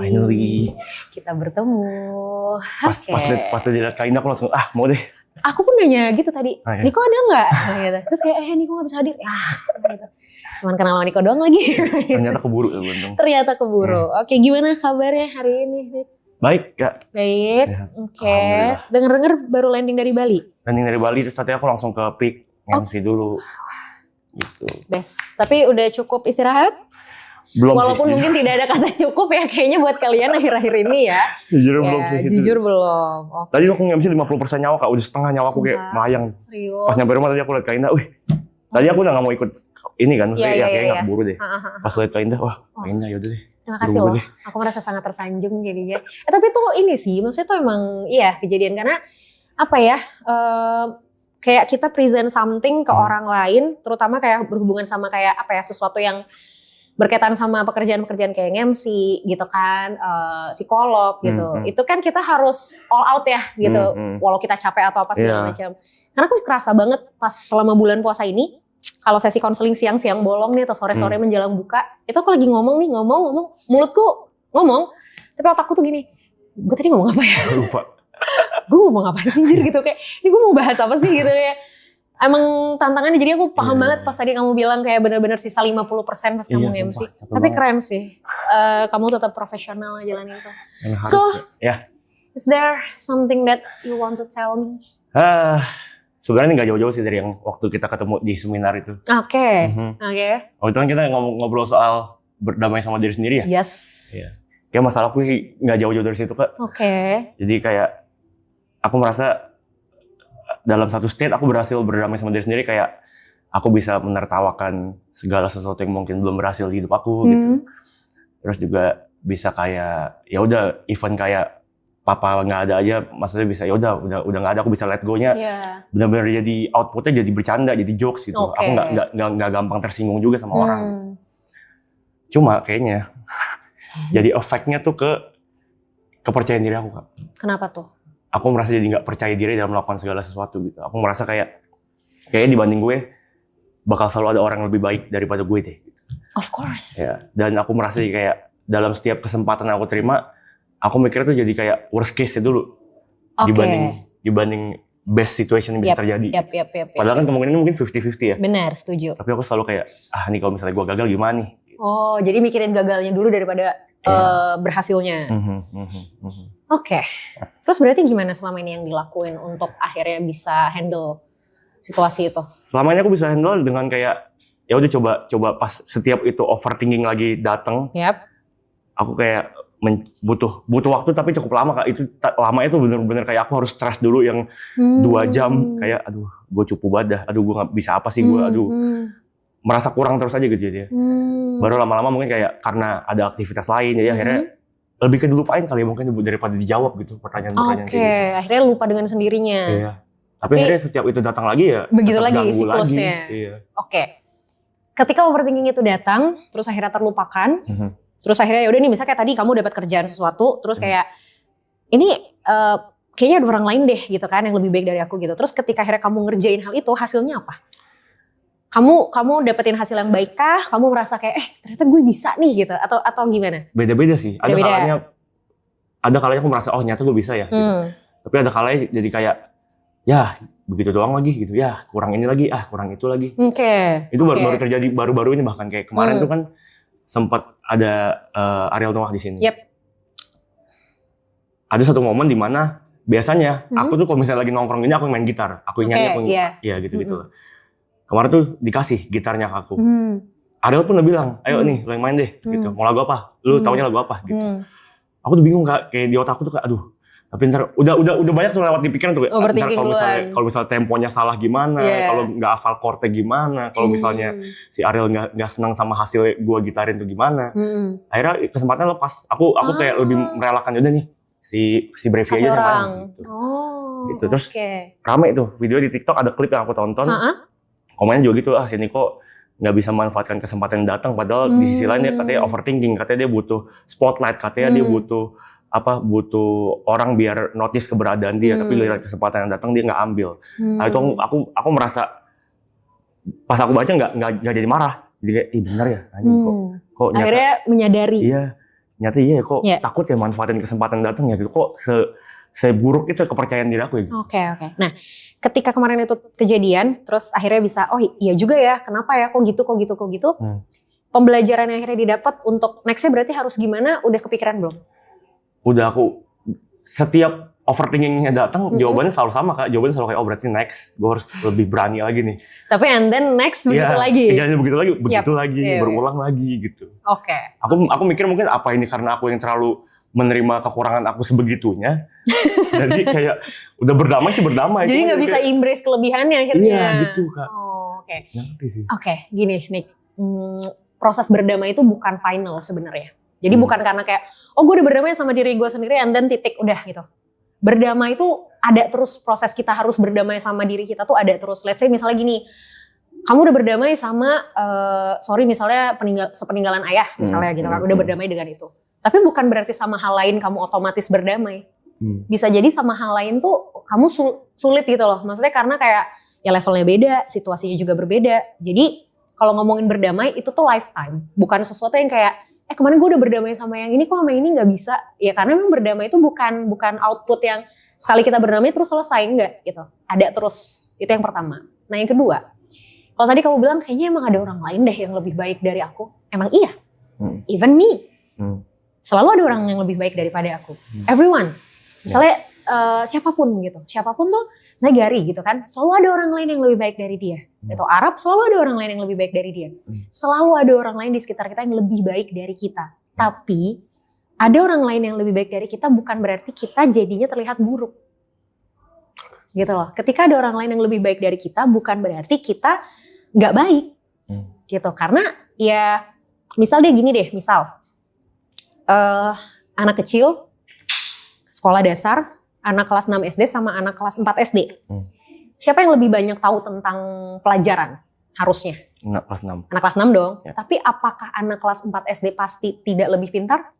Finally. Kita bertemu. Pas lihat Kak Indah aku langsung mau deh. Aku pun nanya gitu tadi, Ya. Niko ada nggak? Gitu. Terus kayak Niko nggak bisa hadir. Gitu. Cuman kenal sama Niko doang lagi. Ternyata keburu ya Buntung. Ternyata keburu. Oke, gimana kabarnya hari ini? Baik Kak. Baik. Sehat. Oke. Dengar-dengar baru landing dari Bali. Landing dari Bali terus tadi aku langsung ke Peak MC dulu. Gitu. Best. Tapi udah cukup istirahat? Belum Walaupun sih. mungkin tidak ada kata cukup ya kayaknya buat kalian akhir-akhir ini ya. Jujur Ya, belum sih. Gitu. jujur belum. Oke. Tadi aku nge-MC 50% nyawa Kak, udah setengah nyawa aku kayak melayang. Serius. Pas nyampe rumah tadi aku liat Kak Indah, tadi aku udah gak mau ikut ini kan, maksudnya kayaknya gak keburu deh. Pas liat Kak Indah, Kak Indah yaudah deh. Terima kasih loh, aku merasa sangat tersanjung jadinya. Tapi tuh ini sih, maksudnya tuh emang kejadian karena apa ya, kayak kita present something ke orang lain, terutama kayak berhubungan sama kayak apa ya, sesuatu yang berkaitan sama pekerjaan-pekerjaan kayak MC gitu kan, psikolog gitu. Itu kan kita harus all out ya gitu, walau kita capek atau apa segala macam. Karena aku kerasa banget pas selama bulan puasa ini, kalau sesi konseling siang-siang bolong nih atau sore-sore menjelang buka, itu aku lagi ngomong, mulutku ngomong, tapi otakku tuh gini, gue tadi ngomong apa ya? Lupa. Gue ngomong apa sih gitu, kayak ini gue mau bahas apa sih gitu ya. Emang tantangannya, jadi aku paham banget pas tadi kamu bilang kayak benar-benar sisa 50% pas kamu nge-MC. Tapi keren sih, kamu tetap profesional jalanin itu. So, is there something that you want to tell me? Sebenarnya nggak jauh-jauh sih dari yang waktu kita ketemu di seminar itu. Oke. Waktu itu kan kita ngobrol soal berdamai sama diri sendiri ya. Yes. Iya. Kayak masalahku nggak jauh-jauh dari situ Kak. Jadi kayak aku merasa dalam satu state aku berhasil berdamai sama diri sendiri, kayak aku bisa menertawakan segala sesuatu yang mungkin belum berhasil di hidup aku gitu. Terus juga bisa kayak ya udah event kayak papa nggak ada aja, maksudnya bisa ya udah nggak ada, aku bisa let go-nya. Benar-benar jadi outputnya jadi bercanda, jadi jokes gitu. Aku nggak gampang tersinggung juga sama orang. Cuma kayaknya jadi efeknya tuh ke kepercayaan diri aku Kak. Kenapa tuh? Aku merasa jadi nggak percaya diri dalam melakukan segala sesuatu gitu. Aku merasa kayaknya dibanding gue bakal selalu ada orang yang lebih baik daripada gue deh. Gitu. Of course. Ya, dan aku merasa kayak dalam setiap kesempatan yang aku terima, aku mikirnya tuh jadi kayak worst case-nya dulu dibanding best situation yang bisa terjadi. Padahal kan kemungkinan mungkin 50-50 ya. Benar, setuju. Tapi aku selalu kayak nih kalau misalnya gue gagal gimana nih? Gitu. Oh, jadi mikirin gagalnya dulu daripada berhasilnya. Oke. Terus berarti gimana selama ini yang dilakuin untuk akhirnya bisa handle situasi itu? Selama ini aku bisa handle dengan kayak ya udah coba pas setiap itu overthinking lagi datang. Aku kayak butuh waktu tapi cukup lama Kak. Itu lama itu bener-bener kayak aku harus stres dulu yang 2 jam kayak gue cupu badah, gue nggak bisa apa sih gue, merasa kurang terus aja gitu jadi. Baru lama-lama mungkin kayak karena ada aktivitas lain jadi akhirnya lebih ke dilupain kali ya mungkin daripada dijawab gitu pertanyaan-pertanyaan kayak gitu. Akhirnya lupa dengan sendirinya. Iya. Tapi akhirnya setiap itu datang lagi ya begitu lagi siklusnya. Oke. Ketika overthinking itu datang, terus akhirnya terlupakan, terus akhirnya ya udah nih, misalnya kayak tadi kamu dapat kerjaan sesuatu, terus kayak ini kayaknya ada orang lain deh gitu kan yang lebih baik dari aku gitu. Terus ketika akhirnya kamu ngerjain hal itu, hasilnya apa? Kamu dapetin hasil yang baik kah? Kamu merasa kayak ternyata gue bisa nih gitu atau gimana? Beda-beda sih. Ada kalanya aku merasa ternyata gue bisa ya. Gitu. Tapi ada kalanya jadi kayak ya begitu doang lagi gitu. Ya kurang ini lagi, kurang itu lagi. Itu baru terjadi baru-baru ini, bahkan kayak kemarin tuh kan sempat ada Ariel Noah di sini. Ada satu momen di mana biasanya aku tuh kalau misalnya lagi nongkrong ini aku main gitar, aku nyanyi, ya gitu-gitu. Kemarin tuh dikasih gitarnya ke aku. Ariel pun udah bilang, ayo nih lo yang main deh gitu. Mau lagu apa? Lu taunya lagu apa gitu. Aku tuh bingung Kak, kayak di otakku tuh kayak tapi ntar udah banyak tuh lewat di pikiran tuh. Ntar kalau misalnya temponya salah gimana, kalau nggak hafal chordnya gimana, kalau misalnya si Ariel nggak senang sama hasil gua gitarin tuh gimana. Akhirnya kesempatan lepas. Aku kayak lebih merelakan udah nih si Brevi aja yang main gitu. Gitu. Terus rame tuh video di TikTok, ada klip yang aku tonton. Komennya juga gitu, si Niko nggak bisa manfaatkan kesempatan yang datang, padahal di sisi lain dia katanya overthinking, katanya dia butuh spotlight, katanya dia butuh orang biar notice keberadaan dia, tapi giliran kesempatan yang datang dia nggak ambil. Nah itu aku merasa pas aku baca nggak jadi marah, jadi kayak benar ya, kok akhirnya menyadari. Iya, nyata iya kok takut ya manfaatin kesempatan datang ya gitu. Kok seburuk itu kepercayaan diri aku ya gitu. Oke. Nah, ketika kemarin itu kejadian, terus akhirnya bisa, oh iya juga ya, kenapa ya, kok gitu. Pembelajaran yang akhirnya didapat untuk nextnya berarti harus gimana, udah kepikiran belum? Udah, aku setiap overthinkingnya datang, jawabannya selalu sama Kak. Jawabannya selalu kayak, oh berarti next, gue harus lebih berani lagi nih. Tapi and then next begitu lagi? Iya, begitu lagi, berulang lagi gitu. Oke. Aku mikir mungkin apa ini karena aku yang terlalu menerima kekurangan aku sebegitunya. Jadi kayak udah berdamai. Jadi nggak bisa embrace kelebihannya akhirnya? Iya gitu Kak. Oke. Ngerti sih. Oke, gini Nick. Proses berdamai itu bukan final sebenarnya. Jadi bukan karena kayak, oh gue udah berdamai sama diri gue sendiri and then titik, udah gitu. Berdamai itu ada terus, proses kita harus berdamai sama diri kita tuh ada terus. Let's say misalnya gini, kamu udah berdamai sama, misalnya sepeninggalan ayah misalnya gitu kan, udah berdamai dengan itu. Tapi bukan berarti sama hal lain kamu otomatis berdamai. Bisa jadi sama hal lain tuh kamu sulit gitu loh. Maksudnya karena kayak ya levelnya beda, situasinya juga berbeda. Jadi kalau ngomongin berdamai itu tuh lifetime, bukan sesuatu yang kayak kemarin gue udah berdamai sama yang ini, kok sama ini nggak bisa? Ya karena memang berdamai itu bukan output yang sekali kita berdamai terus selesai, enggak gitu. Ada terus, itu yang pertama. Nah yang kedua, kalau tadi kamu bilang kayaknya emang ada orang lain deh yang lebih baik dari aku. Emang iya, even me. Selalu ada orang yang lebih baik daripada aku. Everyone. Misalnya siapapun gitu. Siapapun tuh, misalnya Gary gitu kan. Selalu ada orang lain yang lebih baik dari dia. Itu Arab, selalu ada orang lain yang lebih baik dari dia. Selalu ada orang lain di sekitar kita yang lebih baik dari kita. Tapi ada orang lain yang lebih baik dari kita bukan berarti kita jadinya terlihat buruk. Gitu loh. Ketika ada orang lain yang lebih baik dari kita bukan berarti kita gak baik. Gitu. Karena ya misal deh gini deh. Misal anak kecil sekolah dasar, anak kelas 6 SD sama anak kelas 4 SD. Siapa yang lebih banyak tahu tentang pelajaran? Harusnya. Anak kelas 6. Anak kelas 6 dong. Ya. Tapi apakah anak kelas 4 SD pasti tidak lebih pintar?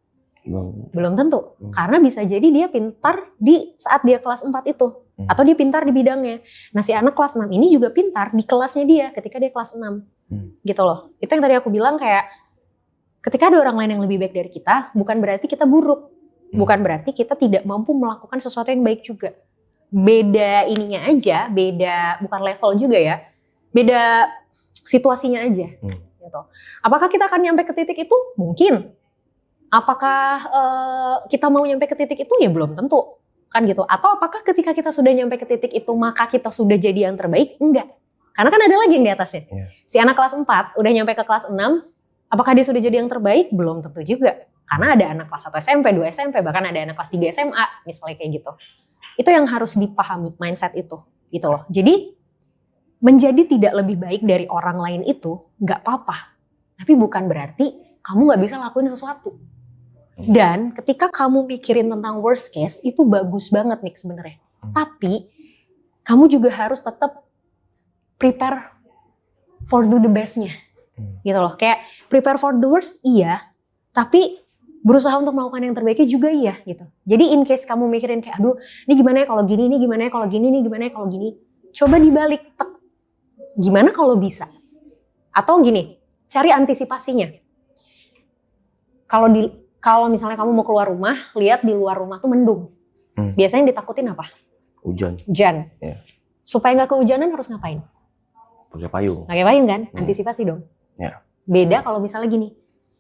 Belum tentu. Karena bisa jadi dia pintar di saat dia kelas 4 itu. Atau dia pintar di bidangnya. Nah si anak kelas 6 ini juga pintar di kelasnya dia ketika dia kelas 6. Gitu loh. Itu yang tadi aku bilang kayak ketika ada orang lain yang lebih baik dari kita, bukan berarti kita buruk. Bukan berarti kita tidak mampu melakukan sesuatu yang baik juga. Beda ininya aja, beda bukan level juga ya. Beda situasinya aja. Gitu. Apakah kita akan nyampe ke titik itu? Mungkin. Apakah kita mau nyampe ke titik itu? Ya belum tentu. Kan gitu. Atau apakah ketika kita sudah nyampe ke titik itu maka kita sudah jadi yang terbaik? Enggak. Karena kan ada lagi yang di atasnya. Si anak kelas 4 udah nyampe ke kelas 6, apakah dia sudah jadi yang terbaik? Belum tentu juga. Karena ada anak kelas 1 SMP, 2 SMP, bahkan ada anak kelas 3 SMA, misalnya kayak gitu. Itu yang harus dipahami, mindset itu. Gitu loh. Jadi, menjadi tidak lebih baik dari orang lain itu gak apa-apa. Tapi bukan berarti kamu gak bisa lakuin sesuatu. Dan ketika kamu mikirin tentang worst case, itu bagus banget nih sebenarnya. Tapi, kamu juga harus tetap prepare for do the bestnya. Gitu loh. Kayak prepare for the worst, iya. Tapi berusaha untuk melakukan yang terbaiknya juga iya gitu. Jadi in case kamu mikirin kayak aduh ini gimana ya kalau gini, ini gimana ya kalau gini, ini gimana ya kalau gini. Coba dibalik, gimana kalau bisa? Atau gini, cari antisipasinya. Kalau misalnya kamu mau keluar rumah, lihat di luar rumah tuh mendung. Biasanya yang ditakutin apa? Hujan. Yeah. Supaya gak kehujanan harus ngapain? Pakai payung. Pakai payung kan? Antisipasi dong. Yeah. Beda kalau misalnya gini.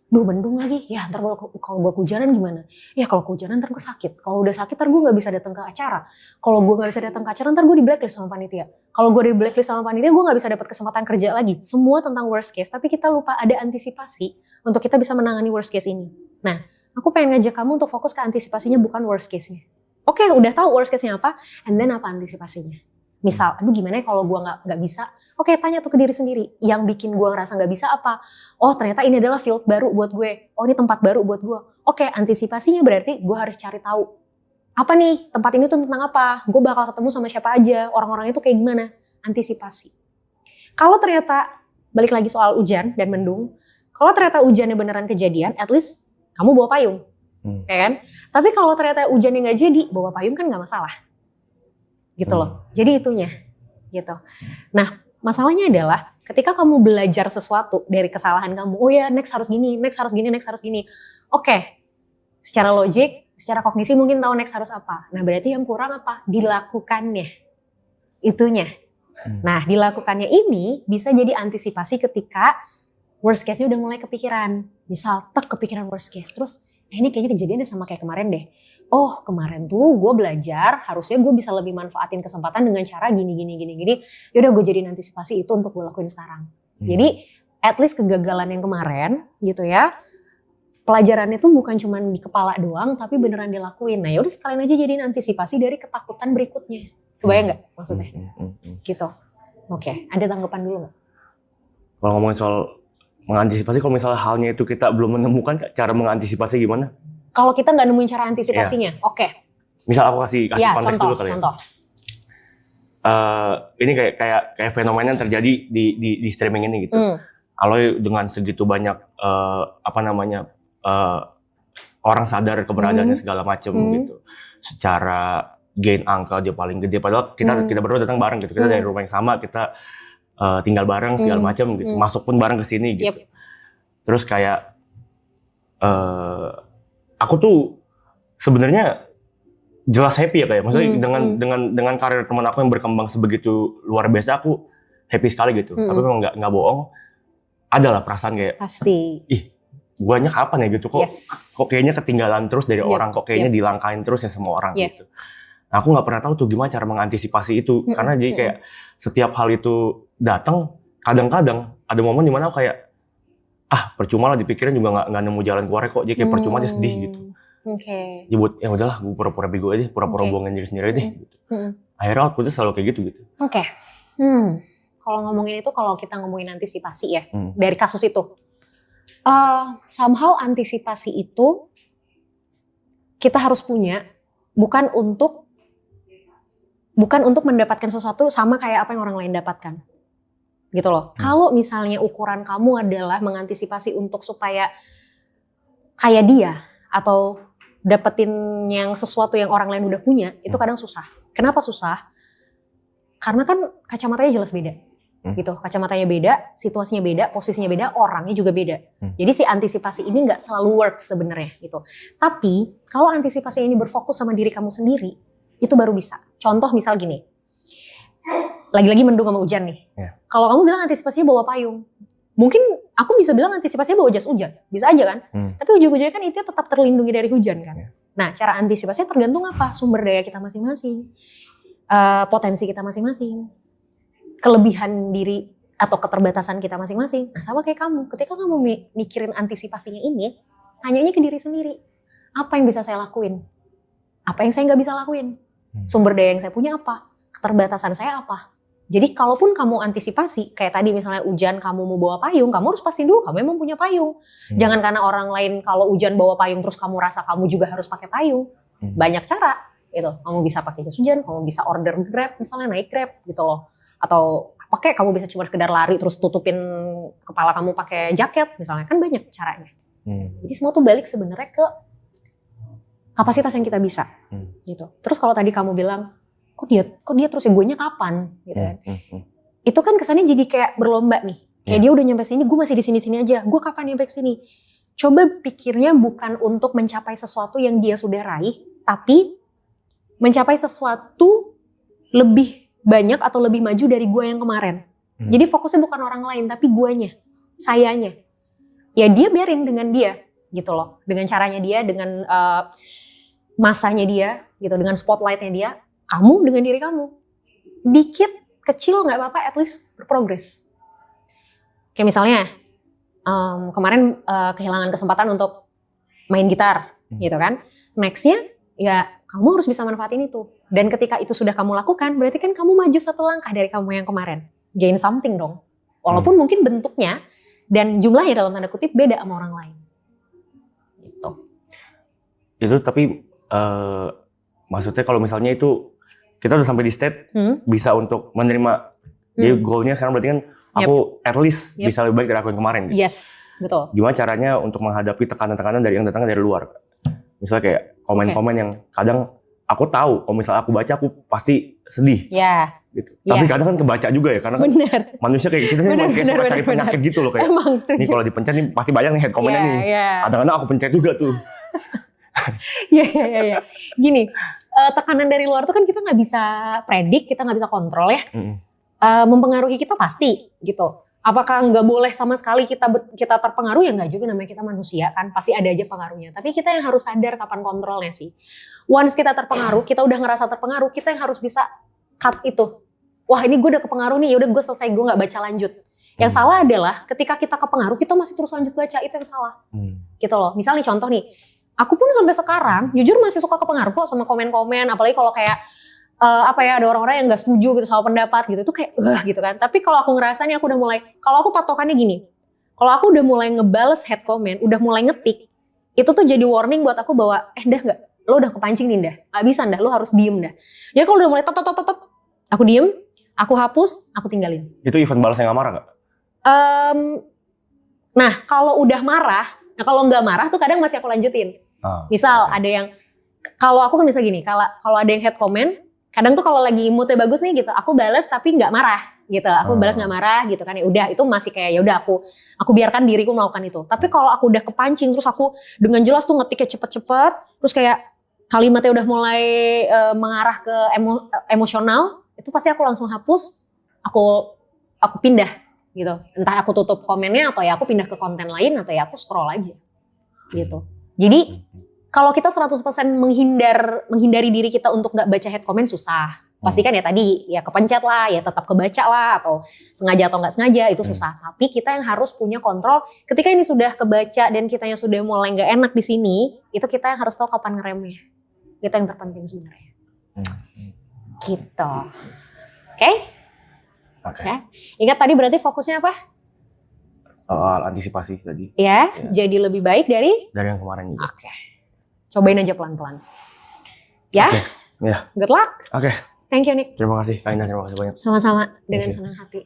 Duh mendung lagi, ya ntar kalau gue kehujanan gimana? Ya kalau kehujanan ntar gue sakit. Kalau udah sakit ntar gue gak bisa datang ke acara. Kalau gue gak bisa datang ke acara ntar gue di blacklist sama panitia. Kalau gue di blacklist sama panitia gue gak bisa dapat kesempatan kerja lagi. Semua tentang worst case, tapi kita lupa ada antisipasi untuk kita bisa menangani worst case ini. Nah, aku pengen ngajak kamu untuk fokus ke antisipasinya bukan worst case-nya. Oke, udah tahu worst case-nya apa, and then apa antisipasinya. Misal, aduh gimana ya kalau gue gak bisa? Oke, tanya tuh ke diri sendiri. Yang bikin gue ngerasa gak bisa apa? Oh ternyata ini adalah field baru buat gue. Oh ini tempat baru buat gue. Oke, antisipasinya berarti gue harus cari tahu. Apa nih, tempat ini tuh tentang apa? Gue bakal ketemu sama siapa aja? Orang-orang itu kayak gimana? Antisipasi. Kalau ternyata, balik lagi soal hujan dan mendung. Kalau ternyata hujannya beneran kejadian, at least kamu bawa payung. Ya kan? Tapi kalau ternyata hujannya gak jadi, bawa payung kan gak masalah. Gitu loh. Jadi itunya. Gitu. Nah, masalahnya adalah ketika kamu belajar sesuatu dari kesalahan kamu, oh ya next harus gini, next harus gini, next harus gini. Oke, secara logik, secara kognisi mungkin tahu next harus apa. Nah berarti yang kurang apa? Dilakukannya. Itunya. Nah dilakukannya ini bisa jadi antisipasi ketika worst case-nya udah mulai kepikiran. Misal kepikiran worst case. Terus ini kayaknya kejadiannya sama kayak kemarin deh. Oh kemarin tuh gue belajar harusnya gue bisa lebih manfaatin kesempatan dengan cara gini. Yaudah gue jadiin antisipasi itu untuk gue lakuin sekarang. Jadi at least kegagalan yang kemarin gitu ya. Pelajarannya tuh bukan cuma di kepala doang, tapi beneran dilakuin. Nah yaudah sekalian aja jadiin antisipasi dari ketakutan berikutnya. Kebayang nggak maksudnya? Gitu. Oke, ada tanggapan dulu nggak? Kalau ngomongin soal mengantisipasi, kalau misalnya halnya itu kita belum menemukan cara mengantisipasi gimana? Kalau kita nggak nemuin cara antisipasinya, oke. Misal aku kasih konteks contoh, dulu kali contoh. Ini kayak fenomena yang terjadi di streaming ini gitu. Aloy dengan segitu banyak orang sadar keberadaannya segala macam gitu. Secara gain angka dia paling gede, padahal kita berdua datang bareng gitu. Kita dari rumah yang sama, kita tinggal bareng segala macam gitu. Masuk pun bareng ke sini gitu. Terus kayak aku tuh sebenarnya jelas happy ya kayak. Maksudnya dengan karir teman aku yang berkembang sebegitu luar biasa, aku happy sekali gitu. Tapi memang nggak bohong, adalah perasaan kayak pasti. Guanya kapan ya gitu, kok kayaknya ketinggalan terus dari orang, kok kayaknya dilangkain terus ya sama orang gitu. Nah, aku nggak pernah tahu tuh gimana cara mengantisipasi itu, karena jadi kayak setiap hal itu datang, kadang-kadang ada momen dimana aku kayak percuma lah dipikirin juga nggak nemu jalan keluar kok, jadi kayak percuma aja sedih gitu. Jadi buat ya udahlah, gue pura-pura bego aja, pura-pura bohongin diri sendiri deh. Gitu. Akhirnya aku tuh selalu kayak gitu. Kalau ngomongin itu, kalau kita ngomongin antisipasi ya dari kasus itu. Somehow antisipasi itu kita harus punya bukan untuk mendapatkan sesuatu sama kayak apa yang orang lain dapatkan gitu loh. Kalau misalnya ukuran kamu adalah mengantisipasi untuk supaya kayak dia atau dapetin yang sesuatu yang orang lain udah punya, itu kadang susah. Kenapa susah? Karena kan kacamatanya jelas beda. Gitu, kacamatanya beda, situasinya beda, posisinya beda, orangnya juga beda. Jadi si antisipasi ini nggak selalu work sebenarnya gitu. Tapi kalau antisipasi ini berfokus sama diri kamu sendiri, itu baru bisa. Contoh misal gini, lagi-lagi mendung sama hujan nih. Kalau kamu bilang antisipasinya bawa payung, mungkin aku bisa bilang antisipasinya bawa jas hujan, bisa aja kan? Tapi ujung-ujungnya kan itu tetap terlindungi dari hujan kan. Nah cara antisipasinya tergantung apa? Sumber daya kita masing-masing, potensi kita masing-masing, kelebihan diri atau keterbatasan kita masing-masing. Nah sama kayak kamu, ketika kamu mikirin antisipasinya ini, tanyanya ke diri sendiri. Apa yang bisa saya lakuin? Apa yang saya nggak bisa lakuin? Sumber daya yang saya punya apa? Keterbatasan saya apa? Jadi kalaupun kamu antisipasi, kayak tadi misalnya hujan kamu mau bawa payung, kamu harus pastiin dulu kamu emang punya payung. Jangan karena orang lain kalau hujan bawa payung terus kamu rasa kamu juga harus pakai payung. Banyak cara gitu. Kamu bisa pakai jas hujan, kamu bisa order Grab, misalnya naik Grab gitu loh. Atau pakai kamu bisa cuma sekedar lari terus tutupin kepala kamu pakai jaket misalnya, kan banyak caranya. Jadi semua tuh balik sebenarnya ke kapasitas yang kita bisa gitu. Terus kalau tadi kamu bilang kok dia terus ya, guenya kapan gitu kan. Itu kan kesannya jadi kayak berlomba nih. Kayak dia udah nyampe sini, gue masih di sini-sini aja. Gue kapan nyampe sini? Coba pikirnya bukan untuk mencapai sesuatu yang dia sudah raih, tapi mencapai sesuatu lebih banyak atau lebih maju dari gue yang kemarin. Jadi fokusnya bukan orang lain, tapi guanya, sayanya. Ya dia biarin dengan dia gitu loh. Dengan caranya dia, dengan masanya dia gitu, dengan spotlightnya dia. Kamu dengan diri kamu. Dikit, kecil gak apa-apa, at least berprogres. Kayak misalnya, kemarin kehilangan kesempatan untuk main gitar gitu kan. Nextnya ya kamu harus bisa manfaatin itu. Dan ketika itu sudah kamu lakukan, berarti kan kamu maju satu langkah dari kamu yang kemarin. Gain something dong. Walaupun mungkin bentuknya dan jumlahnya dalam tanda kutip beda sama orang lain. Gitu. Itu tapi maksudnya kalau misalnya itu kita udah sampai di state bisa untuk menerima, jadi goalnya sekarang berarti kan aku at least bisa lebih baik dari aku yang kemarin. Gitu. Yes, betul. Gimana caranya untuk menghadapi tekanan-tekanan dari yang datangnya dari luar? Misalnya kayak komen-komen yang kadang aku tahu, kalau misalnya aku baca aku pasti sedih. Gitu. Tapi kadang kan kebaca juga ya, karena kan manusia kayak kita sih kayak suka cari penyakit gitu loh kayak. Ini kalau dipencet nih pasti banyak nih head comment-nya nih. Kadang-kadang aku pencet juga tuh. Iya. Gini, tekanan dari luar tuh kan kita nggak bisa predik, kita nggak bisa kontrol ya. Mempengaruhi kita pasti gitu. Apakah nggak boleh sama sekali kita terpengaruh? Ya nggak juga, namanya kita manusia kan, pasti ada aja pengaruhnya. Tapi kita yang harus sadar kapan kontrolnya sih. Once kita terpengaruh, kita udah ngerasa terpengaruh, kita yang harus bisa cut itu. Wah ini gue udah kepengaruh nih, yaudah gue selesai, gue nggak baca lanjut. Yang salah adalah ketika kita kepengaruh, kita masih terus lanjut baca, itu yang salah. Gitu loh. Misalnya contoh nih, aku pun sampai sekarang jujur masih suka kepengaruh kok sama komen-komen, apalagi kalau kayak ada orang-orang yang nggak setuju gitu sama pendapat gitu, itu kayak gitu kan. Tapi kalau aku ngerasa nih, aku udah mulai, kalau aku patokannya gini, kalau aku udah mulai ngebales head comment, udah mulai ngetik, itu tuh jadi warning buat aku bahwa dah nggak, lo udah kepancing nih dah, nggak bisa dah, lo harus diem dah. Jadi kalau udah mulai aku diem, aku hapus, aku tinggalin. Itu event balasnya nggak marah nggak? Nah kalau udah marah, kalau nggak marah tuh kadang masih aku lanjutin. Misal ada yang, kalau aku kan bisa gini, kalau ada yang head comment, kadang tuh kalau lagi moodnya bagus nih gitu, aku balas tapi nggak marah gitu, aku balas nggak marah gitu kan, ya udah itu masih kayak ya udah aku biarkan diriku melakukan itu. Tapi kalau aku udah kepancing, terus aku dengan jelas tuh ngetiknya cepet-cepet, terus kayak kalimatnya udah mulai mengarah ke emosional, itu pasti aku langsung hapus, aku pindah. Gitu. Entah aku tutup komennya atau ya aku pindah ke konten lain atau ya aku scroll aja. Gitu. Jadi kalau kita 100% menghindari diri kita untuk nggak baca head comment susah. Pasti kan ya tadi ya kepencet lah, ya tetap kebaca lah, atau sengaja atau nggak sengaja itu susah. Tapi kita yang harus punya kontrol ketika ini sudah kebaca dan kitanya sudah mulai nggak enak di sini, itu kita yang harus tahu kapan ngeremnya. Itu yang terpenting sebenarnya. Gitu. Oke? Ya. Ingat tadi berarti fokusnya apa? Soal antisipasi tadi. Ya, jadi lebih baik dari yang kemarin juga. Oke. Cobain aja pelan-pelan. Ya? Ya. Good luck. Oke. Thank you, Nick. Terima kasih, Kak Indah. Terima kasih banyak. Sama-sama, dengan senang hati.